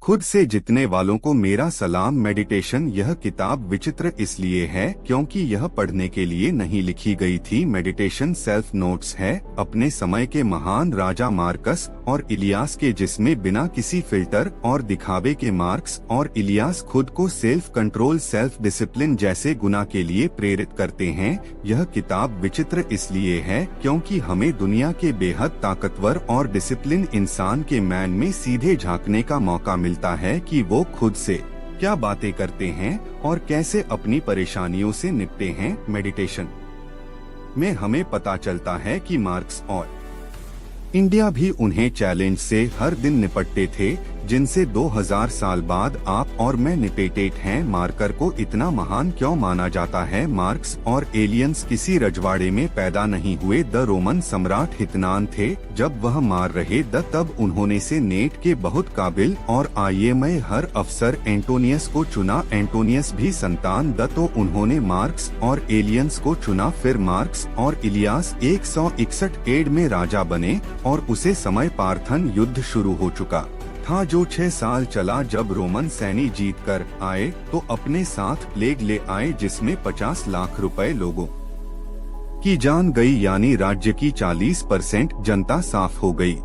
खुद से जीतने वालों को मेरा सलाम। मेडिटेशन। यह किताब विचित्र इसलिए है क्योंकि यह पढ़ने के लिए नहीं लिखी गई थी। मेडिटेशन सेल्फ नोट्स है अपने समय के महान राजा मार्कस और इलियास के, जिसमें बिना किसी फिल्टर और दिखावे के मार्क्स और इलियास खुद को सेल्फ कंट्रोल, सेल्फ डिसिप्लिन जैसे गुना के लिए प्रेरित करते हैं। यह किताब विचित्र इसलिए है क्योंकि हमें दुनिया के बेहद ताकतवर और डिसिप्लिन इंसान के मैन में सीधे झांकने का मौका मिलता है कि वो खुद से क्या बातें करते हैं और कैसे अपनी परेशानियों से निपटते हैं। मेडिटेशन में हमें पता चलता है कि मार्क्स और इंडिया भी उन्हें चैलेंज से हर दिन निपटते थे जिनसे 2000 साल बाद आप और मैं निपटेट हैं। मार्कर को इतना महान क्यों माना जाता है? मार्क्स और एलियंस किसी रजवाड़े में पैदा नहीं हुए। द रोमन सम्राट हितनान थे जब वह मार रहे तब उन्होंने से नेट के बहुत काबिल और आईएमए हर अफसर एंटोनियस को चुना। एंटोनियस भी संतान तो उन्होंने मार्क्स और एलियंस को चुना। फिर मार्क्स और इलियास 161 एड में राजा बने और उसे समय पार्थन युद्ध शुरू हो चुका था जो 6 साल चला। जब रोमन सैनी जीत कर आए तो अपने साथ प्लेग ले आए जिसमें 50 लाख रुपए लोगों की जान गई, यानी राज्य की 40% जनता साफ हो गई।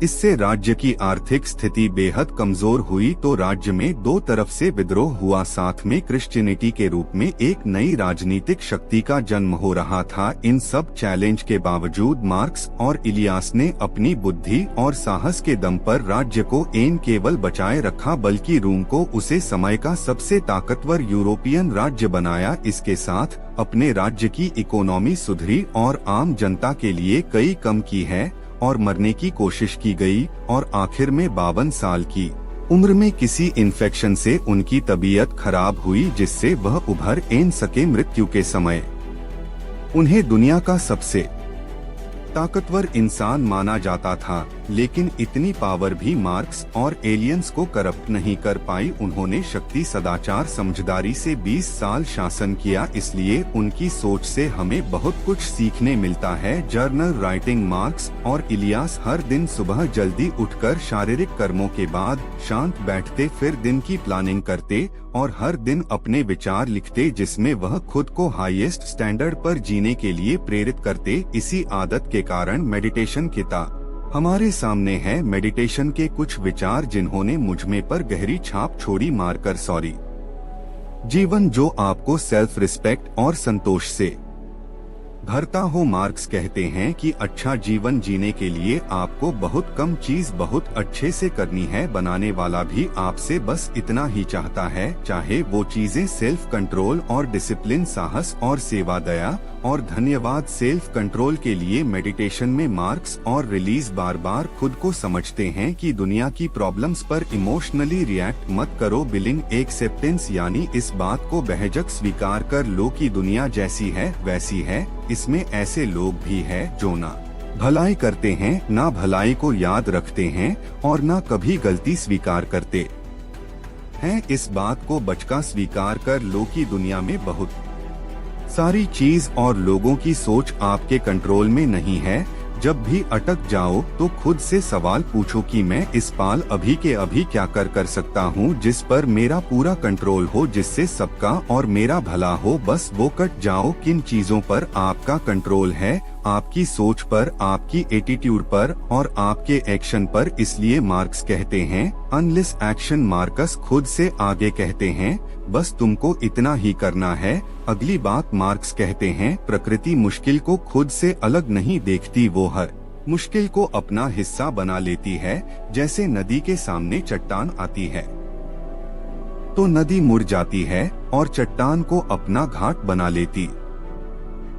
इससे राज्य की आर्थिक स्थिति बेहद कमजोर हुई तो राज्य में दो तरफ से विद्रोह हुआ। साथ में क्रिश्चियनिटी के रूप में एक नई राजनीतिक शक्ति का जन्म हो रहा था। इन सब चैलेंज के बावजूद मार्क्स और इलियास ने अपनी बुद्धि और साहस के दम पर राज्य को न केवल बचाए रखा बल्कि रोम को उसे समय का सबसे ताकतवर यूरोपियन राज्य बनाया। इसके साथ अपने राज्य की इकोनॉमी सुधरी और आम जनता के लिए कई कम की है और मरने की कोशिश की गई और आखिर में 52 साल की उम्र में किसी इन्फेक्शन से उनकी तबीयत खराब हुई जिससे वह उभर न सके। मृत्यु के समय उन्हें दुनिया का सबसे ताकतवर इंसान माना जाता था, लेकिन इतनी पावर भी मार्क्स और एलियंस को करप्ट नहीं कर पाई। उन्होंने शक्ति, सदाचार, समझदारी से 20 साल शासन किया, इसलिए उनकी सोच से हमें बहुत कुछ सीखने मिलता है। Journal writing. मार्क्स और इलियास हर दिन सुबह जल्दी उठकर शारीरिक कर्मों के बाद शांत बैठते, फिर दिन की प्लानिंग करते और हर दिन अपने विचार लिखते जिसमें वह खुद को हाईएस्ट स्टैंडर्ड पर जीने के लिए प्रेरित करते। इसी आदत के कारण मेडिटेशन किताब हमारे सामने है। मेडिटेशन के कुछ विचार जिन्होंने मुझमें पर गहरी छाप छोड़ी। मार्कर। सॉरी जीवन जो आपको सेल्फ रिस्पेक्ट और संतोष से भरता हो। मार्क्स कहते हैं कि अच्छा जीवन जीने के लिए आपको बहुत कम चीज बहुत अच्छे से करनी है। बनाने वाला भी आपसे बस इतना ही चाहता है, चाहे वो चीजें सेल्फ कंट्रोल और डिसिप्लिन, साहस और सेवा, दया और धन्यवाद। सेल्फ कंट्रोल के लिए मेडिटेशन में मार्क्स और रिलीज बार बार खुद को समझते हैं कि दुनिया की प्रॉब्लम्स पर इमोशनली रिएक्ट मत करो। बिलिंग एक्सेप्टेंस, यानी इस बात को बेझिझक स्वीकार कर लो कि दुनिया जैसी है वैसी है। इसमें ऐसे लोग भी हैं जो ना भलाई करते हैं, ना भलाई को याद रखते हैं और ना कभी गलती स्वीकार करते हैं। इस बात को बचका स्वीकार कर लो कि दुनिया में बहुत सारी चीज और लोगों की सोच आपके कंट्रोल में नहीं है। जब भी अटक जाओ तो खुद से सवाल पूछो कि मैं इस पाल अभी के अभी क्या कर सकता हूँ जिस पर मेरा पूरा कंट्रोल हो, जिससे सबका और मेरा भला हो। बस वो कट जाओ किन चीजों पर आपका कंट्रोल है, आपकी सोच पर, आपकी एटीट्यूड पर और आपके एक्शन पर। इसलिए मार्क्स कहते हैं अनलेस एक्शन। मार्कस खुद से आगे कहते हैं बस तुमको इतना ही करना है। अगली बात मार्क्स कहते हैं प्रकृति मुश्किल को खुद से अलग नहीं देखती, वो हर मुश्किल को अपना हिस्सा बना लेती है। जैसे नदी के सामने चट्टान आती है तो नदी मुड़ जाती है और चट्टान को अपना घाट बना लेती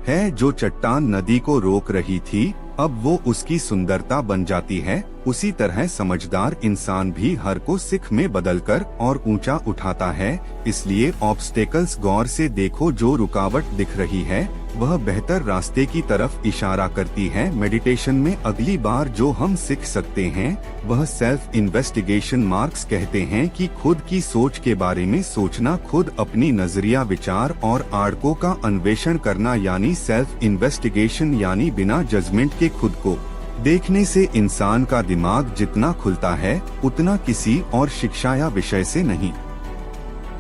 है। जो चट्टान नदी को रोक रही थी अब वो उसकी सुंदरता बन जाती है। उसी तरह समझदार इंसान भी हर को सिख में बदलकर और ऊंचा उठाता है। इसलिए ऑब्स्टेकल्स गौर से देखो, जो रुकावट दिख रही है वह बेहतर रास्ते की तरफ इशारा करती है। मेडिटेशन में अगली बार जो हम सीख सकते हैं वह सेल्फ इन्वेस्टिगेशन। मार्क्स कहते हैं कि खुद की सोच के बारे में सोचना, खुद अपनी नजरिया, विचार और आड़कों का अन्वेषण करना, यानी सेल्फ इन्वेस्टिगेशन, यानी बिना जजमेंट के खुद को देखने से इंसान का दिमाग जितना खुलता है उतना किसी और शिक्षा या विषय से नहीं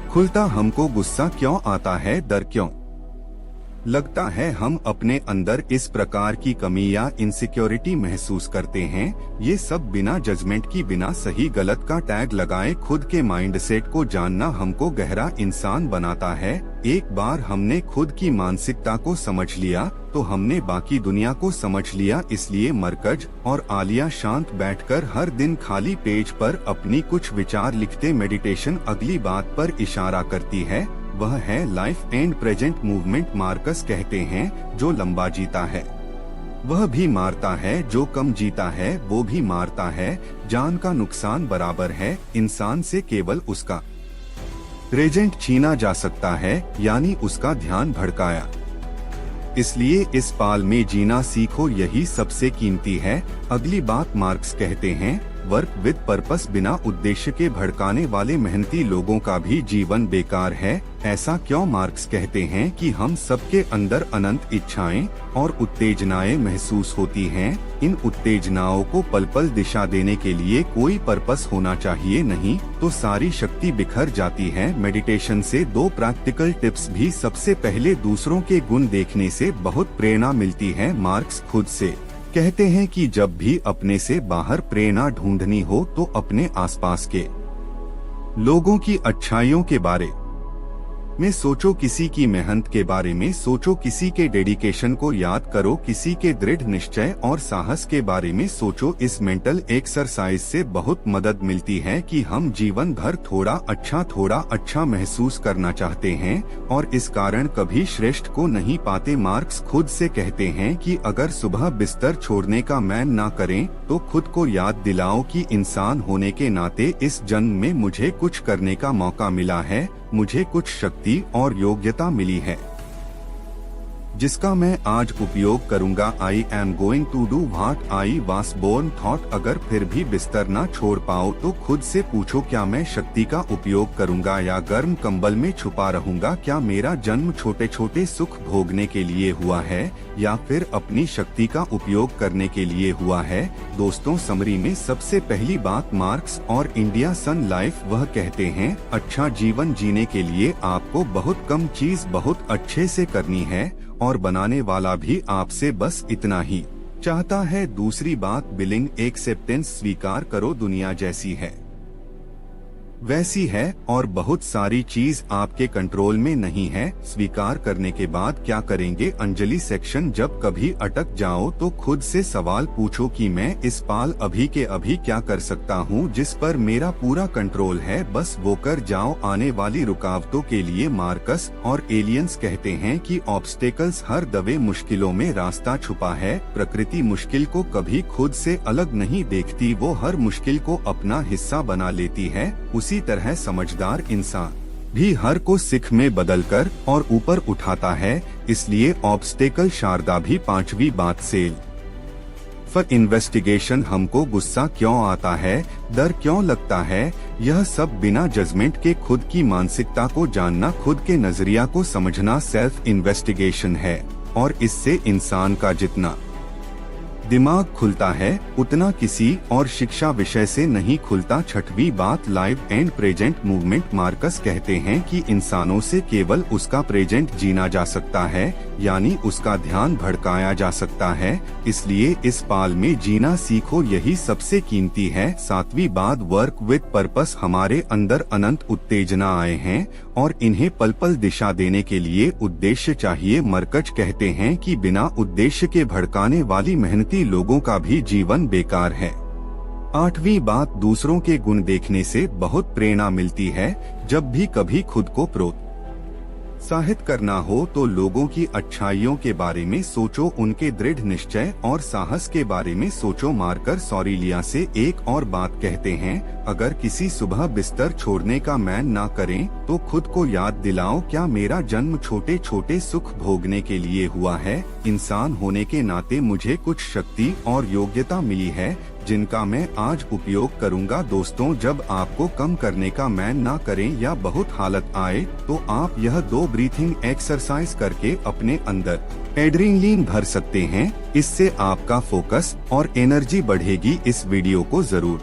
खुलता। हमको गुस्सा क्यों आता है, डर क्यों लगता है, हम अपने अंदर इस प्रकार की कमी या इनसिक्योरिटी महसूस करते हैं, ये सब बिना जजमेंट की, बिना सही गलत का टैग लगाए खुद के माइंडसेट को जानना हमको गहरा इंसान बनाता है। एक बार हमने खुद की मानसिकता को समझ लिया तो हमने बाकी दुनिया को समझ लिया। इसलिए मरकज और आलिया शांत बैठकर हर दिन खाली पेज पर अपनी कुछ विचार लिखते। मेडिटेशन अगली बात पर इशारा करती है, वह है life and present movement. Marcus कहते हैं, जो लंबा जीता है वह भी मारता है, जो कम जीता है वो भी मारता है। जान का नुकसान बराबर है, इंसान से केवल उसका प्रेजेंट छीना जा सकता है, यानी उसका ध्यान भड़काया। इसलिए इस पाल में जीना सीखो, यही सबसे कीमती है। अगली बात मार्क्स कहते हैं, वर्क विद पर्पस। बिना उद्देश्य के भड़काने वाले मेहनती लोगों का भी जीवन बेकार है। ऐसा क्यों? मार्क्स कहते हैं कि हम सबके अंदर अनंत इच्छाएं और उत्तेजनाएं महसूस होती हैं। इन उत्तेजनाओं को पल पल दिशा देने के लिए कोई पर्पस होना चाहिए, नहीं तो सारी शक्ति बिखर जाती है। मेडिटेशन से 2 प्रैक्टिकल टिप्स भी। सबसे पहले, दूसरों के गुण देखने से बहुत प्रेरणा मिलती है। मार्क्स खुद से कहते हैं कि जब भी अपने से बाहर प्रेरणा ढूंढनी हो तो अपने आसपास के लोगों की अच्छाइयों के बारे में सोचो, किसी की मेहनत के बारे में सोचो, किसी के डेडिकेशन को याद करो, किसी के दृढ़ निश्चय और साहस के बारे में सोचो। इस मेंटल एक्सरसाइज से बहुत मदद मिलती है कि हम जीवन भर थोड़ा अच्छा महसूस करना चाहते हैं और इस कारण कभी श्रेष्ठ को नहीं पाते। मार्क्स खुद से कहते हैं कि अगर सुबह बिस्तर छोड़ने का मैन ना करें तो खुद को याद दिलाओ कि इंसान होने के नाते इस जन्म में मुझे कुछ करने का मौका मिला है, मुझे कुछ शक्ति और योग्यता मिली है जिसका मैं आज उपयोग करूंगा। I am going to do what I was born thought. अगर फिर भी बिस्तर ना छोड़ पाओ तो खुद से पूछो, क्या मैं शक्ति का उपयोग करूंगा या गर्म कंबल में छुपा रहूंगा? क्या मेरा जन्म छोटे छोटे सुख भोगने के लिए हुआ है या फिर अपनी शक्ति का उपयोग करने के लिए हुआ है? दोस्तों, समरी में सबसे पहली बात मार्क्स और इंडिया सन लाइफ वह कहते हैं, अच्छा जीवन जीने के लिए आपको बहुत कम चीज बहुत अच्छे से करनी है और बनाने वाला भी आपसे बस इतना ही चाहता है। दूसरी बात, बिलिंग एक्सेप्टेंस। स्वीकार करो दुनिया जैसी है वैसी है और बहुत सारी चीज आपके कंट्रोल में नहीं है। स्वीकार करने के बाद क्या करेंगे? अंजलि सेक्शन। जब कभी अटक जाओ तो खुद से सवाल पूछो कि मैं इस पाल अभी के अभी क्या कर सकता हूँ जिस पर मेरा पूरा कंट्रोल है, बस वो कर जाओ। आने वाली रुकावटों के लिए मार्कस और एलियंस कहते हैं कि ऑब्स्टेकल्स हर दबे मुश्किलों में रास्ता छुपा है। प्रकृति मुश्किल को कभी खुद से अलग नहीं देखती, वो हर मुश्किल को अपना हिस्सा बना लेती है। उसी तरह समझदार इंसान भी हर को सिख में बदलकर और ऊपर उठाता है। इसलिए ऑब्स्टेकल। शारदा भी 5वीं बात, सेल फॉर इन्वेस्टिगेशन। हमको गुस्सा क्यों आता है, डर क्यों लगता है, यह सब बिना जजमेंट के खुद की मानसिकता को जानना, खुद के नजरिया को समझना सेल्फ इन्वेस्टिगेशन है और इससे इंसान का जितना दिमाग खुलता है उतना किसी और शिक्षा विषय से नहीं खुलता। 6वीं बात, live and present movement. Marcus कहते हैं कि इंसानों से केवल उसका प्रेजेंट जीना जा सकता है, यानी उसका ध्यान भड़काया जा सकता है। इसलिए इस पाल में जीना सीखो, यही सबसे कीमती है। 7वीं बात, वर्क विद पर्पस। हमारे अंदर अनंत उत्तेजना आए हैं और इन्हें पल पल दिशा देने के लिए उद्देश्य चाहिए। मरकज कहते हैं कि बिना उद्देश्य के भड़काने वाली मेहनती लोगों का भी जीवन बेकार है। 8वीं बात, दूसरों के गुण देखने से बहुत प्रेरणा मिलती है। जब भी कभी खुद को प्रोत्साहित करना हो तो लोगों की अच्छाइयों के बारे में सोचो, उनके दृढ़ निश्चय और साहस के बारे में सोचो। मार्कर सॉरिलिया से एक और बात कहते हैं, अगर किसी सुबह बिस्तर छोड़ने का मैन ना करें तो खुद को याद दिलाओ, क्या मेरा जन्म छोटे छोटे सुख भोगने के लिए हुआ है? इंसान होने के नाते मुझे कुछ शक्ति और योग्यता मिली है जिनका मैं आज उपयोग करूंगा। दोस्तों, जब आपको कम करने का मन ना करें या बहुत हालत आए तो आप यह 2 ब्रीथिंग एक्सरसाइज करके अपने अंदर एड्रेनलिन भर सकते हैं। इससे आपका फोकस और एनर्जी बढ़ेगी। इस वीडियो को जरूर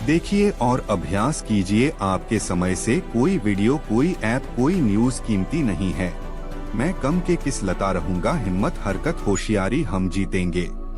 देखिए और अभ्यास कीजिए। आपके समय से कोई वीडियो, कोई ऐप, कोई न्यूज कीमती नहीं है। मैं कम के किस लता रहूंगा, हिम्मत, हरकत, होशियारी, हम जीतेंगे।